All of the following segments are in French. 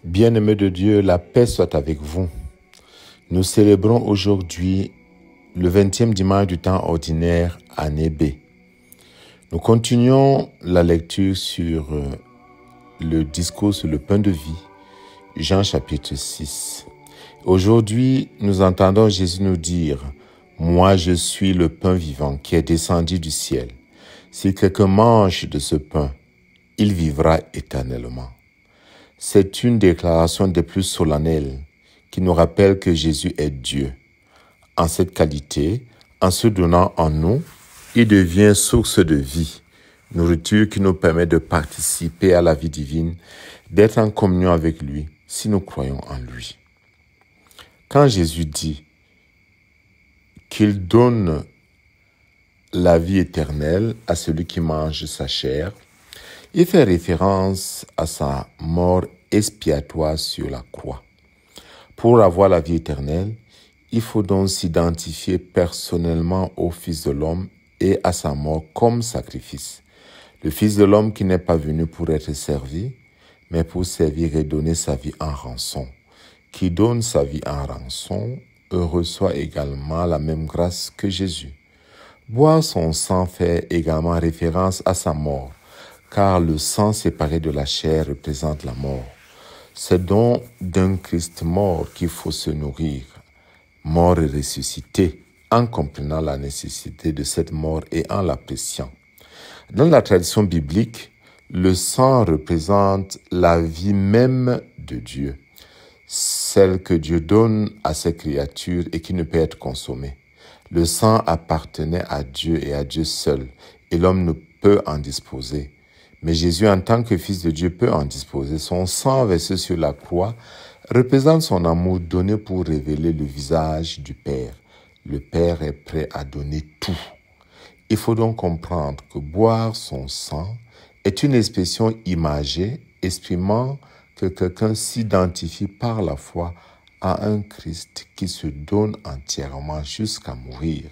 Bien-aimés de Dieu, la paix soit avec vous. Nous célébrons aujourd'hui le 20e dimanche du temps ordinaire, année B. Nous continuons la lecture sur le discours sur le pain de vie, Jean chapitre 6. Aujourd'hui, nous entendons Jésus nous dire « Moi, je suis le pain vivant qui est descendu du ciel. Si quelqu'un mange de ce pain, il vivra éternellement. » C'est une déclaration des plus solennelles qui nous rappelle que Jésus est Dieu. En cette qualité, en se donnant en nous, il devient source de vie, nourriture qui nous permet de participer à la vie divine, d'être en communion avec lui si nous croyons en lui. Quand Jésus dit qu'il donne la vie éternelle à celui qui mange sa chair, il fait référence à sa mort expiatoire sur la croix. Pour avoir la vie éternelle, il faut donc s'identifier personnellement au Fils de l'homme et à sa mort comme sacrifice. Le Fils de l'homme qui n'est pas venu pour être servi, mais pour servir et donner sa vie en rançon. Qui donne sa vie en rançon reçoit également la même grâce que Jésus. Boire son sang fait également référence à sa mort, car le sang séparé de la chair représente la mort. C'est donc d'un Christ mort qu'il faut se nourrir, mort et ressuscité, en comprenant la nécessité de cette mort et en l'appréciant. Dans la tradition biblique, le sang représente la vie même de Dieu, celle que Dieu donne à ses créatures et qui ne peut être consommée. Le sang appartenait à Dieu et à Dieu seul, et l'homme ne peut en disposer. Mais Jésus, en tant que Fils de Dieu, peut en disposer. Son sang versé sur la croix représente son amour donné pour révéler le visage du Père. Le Père est prêt à donner tout. Il faut donc comprendre que boire son sang est une expression imagée exprimant que quelqu'un s'identifie par la foi à un Christ qui se donne entièrement jusqu'à mourir.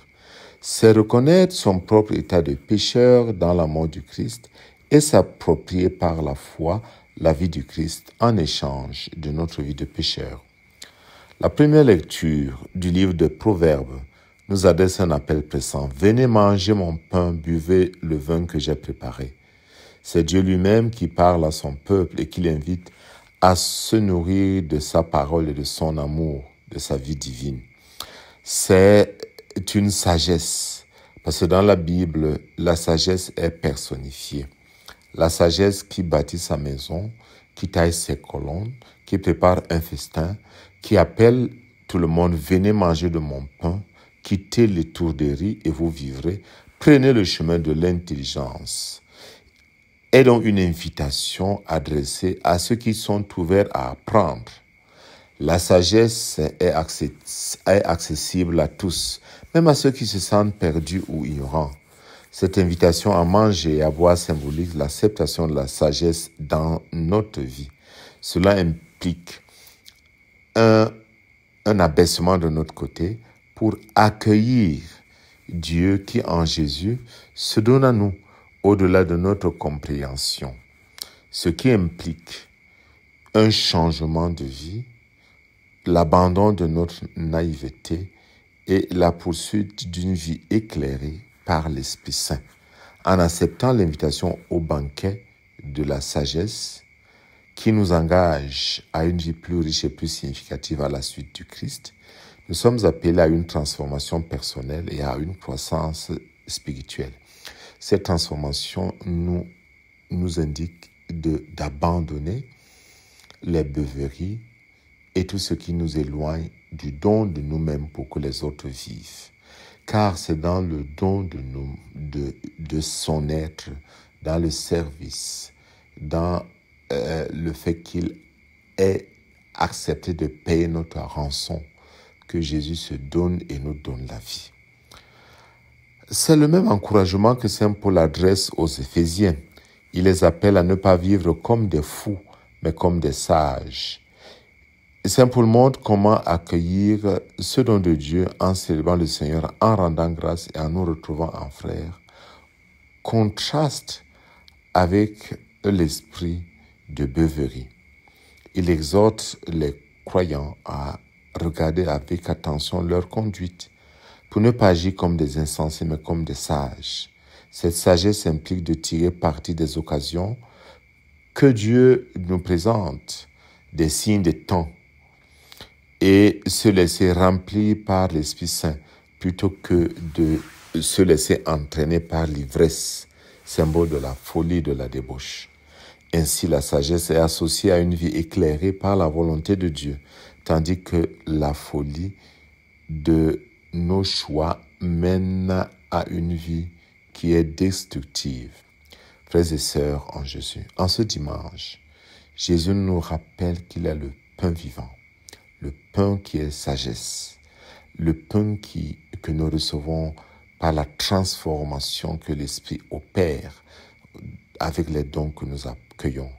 C'est reconnaître son propre état de pécheur dans la mort du Christ et s'approprier par la foi la vie du Christ en échange de notre vie de pécheur. La première lecture du livre de Proverbes nous adresse un appel pressant. « Venez manger mon pain, buvez le vin que j'ai préparé. » C'est Dieu lui-même qui parle à son peuple et qui l'invite à se nourrir de sa parole et de son amour, de sa vie divine. C'est une sagesse, parce que dans la Bible, la sagesse est personnifiée. La sagesse qui bâtit sa maison, qui taille ses colonnes, qui prépare un festin, qui appelle tout le monde « Venez manger de mon pain, quittez les tourderies et vous vivrez, prenez le chemin de l'intelligence » est donc une invitation adressée à ceux qui sont ouverts à apprendre. La sagesse est accessible à tous, même à ceux qui se sentent perdus ou ignorants. Cette invitation à manger et à boire symbolise l'acceptation de la sagesse dans notre vie. Cela implique un abaissement de notre côté pour accueillir Dieu qui, en Jésus, se donne à nous au-delà de notre compréhension. Ce qui implique un changement de vie, l'abandon de notre naïveté et la poursuite d'une vie éclairée par l'Esprit Saint. En acceptant l'invitation au banquet de la sagesse qui nous engage à une vie plus riche et plus significative à la suite du Christ, nous sommes appelés à une transformation personnelle et à une croissance spirituelle. Cette transformation nous indique d'abandonner les beuveries et tout ce qui nous éloigne du don de nous-mêmes pour que les autres vivent. Car c'est dans le don de son être, dans le service, dans le fait qu'il ait accepté de payer notre rançon, que Jésus se donne et nous donne la vie. C'est le même encouragement que Saint Paul adresse aux Éphésiens. Il les appelle à ne pas vivre comme des fous, mais comme des sages. Saint Paul montre comment accueillir ce don de Dieu en célébrant le Seigneur, en rendant grâce et en nous retrouvant en frères, contraste avec l'esprit de beuverie. Il exhorte les croyants à regarder avec attention leur conduite, pour ne pas agir comme des insensés, mais comme des sages. Cette sagesse implique de tirer parti des occasions que Dieu nous présente, des signes des temps, et se laisser remplir par l'Esprit Saint, plutôt que de se laisser entraîner par l'ivresse, symbole de la folie, de la débauche. Ainsi, la sagesse est associée à une vie éclairée par la volonté de Dieu, tandis que la folie de nos choix mène à une vie qui est destructive. Frères et sœurs en Jésus, en ce dimanche, Jésus nous rappelle qu'il est le pain vivant, le pain qui est sagesse, le pain que nous recevons par la transformation que l'Esprit opère avec les dons que nous accueillons.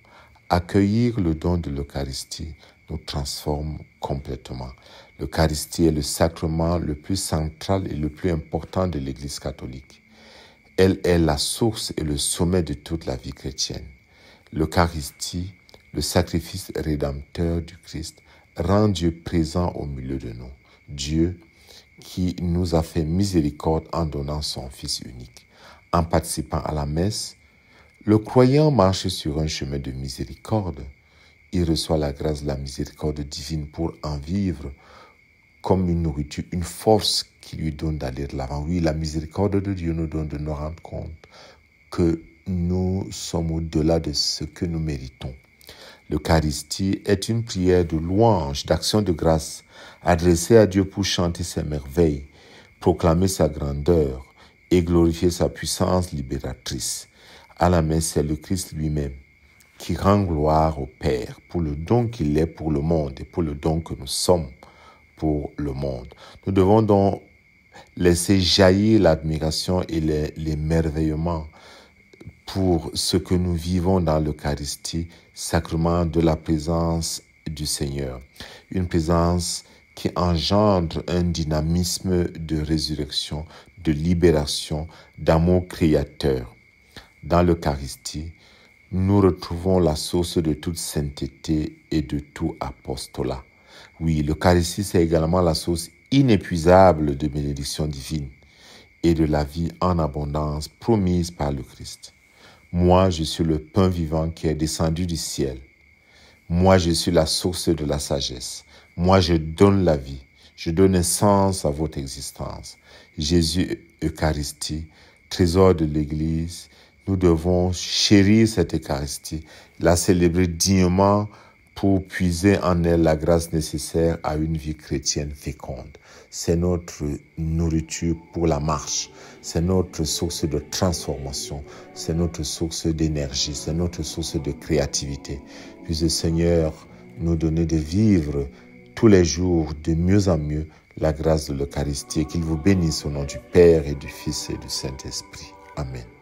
Accueillir le don de l'Eucharistie nous transforme complètement. L'Eucharistie est le sacrement le plus central et le plus important de l'Église catholique. Elle est la source et le sommet de toute la vie chrétienne. L'Eucharistie, le sacrifice rédempteur du Christ, rend Dieu présent au milieu de nous. Dieu qui nous a fait miséricorde en donnant son Fils unique. En participant à la messe, le croyant marche sur un chemin de miséricorde. Il reçoit la grâce de la miséricorde divine pour en vivre comme une nourriture, une force qui lui donne d'aller de l'avant. Oui, la miséricorde de Dieu nous donne de nous rendre compte que nous sommes au-delà de ce que nous méritons. L'Eucharistie est une prière de louange, d'action de grâce, adressée à Dieu pour chanter ses merveilles, proclamer sa grandeur et glorifier sa puissance libératrice. À la messe, c'est le Christ lui-même qui rend gloire au Père pour le don qu'il est pour le monde et pour le don que nous sommes pour le monde. Nous devons donc laisser jaillir l'admiration et l'émerveillement pour ce que nous vivons dans l'Eucharistie, sacrement de la présence du Seigneur. Une présence qui engendre un dynamisme de résurrection, de libération, d'amour créateur. Dans l'Eucharistie, nous retrouvons la source de toute sainteté et de tout apostolat. Oui, l'Eucharistie, c'est également la source inépuisable de bénédiction divine et de la vie en abondance promise par le Christ. Moi, je suis le pain vivant qui est descendu du ciel. Moi, je suis la source de la sagesse. Moi, je donne la vie. Je donne un sens à votre existence. Jésus, Eucharistie, trésor de l'Église, nous devons chérir cette Eucharistie, la célébrer dignement pour puiser en elle la grâce nécessaire à une vie chrétienne féconde. C'est notre nourriture pour la marche, c'est notre source de transformation, c'est notre source d'énergie, c'est notre source de créativité. Puisse le Seigneur nous donner de vivre tous les jours de mieux en mieux la grâce de l'Eucharistie et qu'il vous bénisse au nom du Père et du Fils et du Saint-Esprit. Amen.